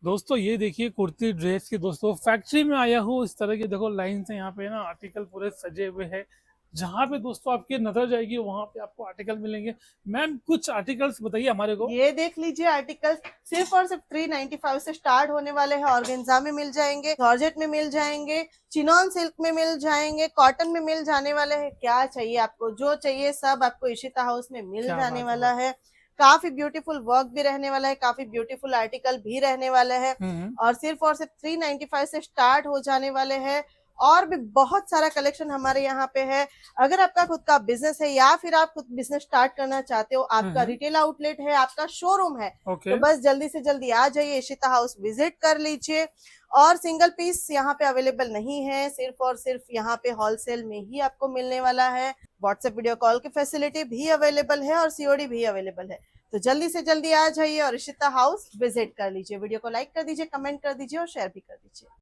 दोस्तों ये देखिए कुर्ती ड्रेस की दोस्तों फैक्ट्री में आया हूँ। इस तरह की देखो लाइन से यहाँ पे ना आर्टिकल पूरे सजे हुए हैं। जहाँ पे दोस्तों आपकी नजर जाएगी वहां पे आपको आर्टिकल मिलेंगे। मैम कुछ आर्टिकल्स बताइए हमारे को। ये देख लीजिए आर्टिकल्स सिर्फ और सिर्फ 395 से स्टार्ट होने वाले हैं। ऑर्गेन्जा में मिल जाएंगे, जॉर्जेट में मिल जाएंगे, चिनॉन सिल्क में मिल जाएंगे, कॉटन में मिल जाने वाले हैं। क्या चाहिए आपको, जो चाहिए सब आपको इशिता हाउस में मिल क्या जाने बात है वाला है। काफी ब्यूटीफुल वर्क भी रहने वाला है, काफी ब्यूटीफुल आर्टिकल भी रहने वाले हैं। हम्म। और सिर्फ 395 से स्टार्ट हो जाने वाले हैं। और भी बहुत सारा कलेक्शन हमारे यहाँ पे है। अगर आपका खुद का बिजनेस है या फिर आप खुद बिजनेस स्टार्ट करना चाहते हो, आपका रिटेल आउटलेट है, आपका शोरूम है, ओके। तो बस जल्दी से जल्दी आ जाइए, इशिता हाउस विजिट कर लीजिए। और सिंगल पीस यहाँ पे अवेलेबल नहीं है, सिर्फ और सिर्फ यहाँ पे होलसेल में ही आपको मिलने वाला है। व्हाट्सएप वीडियो कॉल की फैसिलिटी भी अवेलेबल है और सीओडी भी अवेलेबल है। तो जल्दी से जल्दी आ जाइए और इशिता हाउस विजिट कर लीजिए। वीडियो को लाइक कर दीजिए, कमेंट कर दीजिए और शेयर भी कर दीजिए।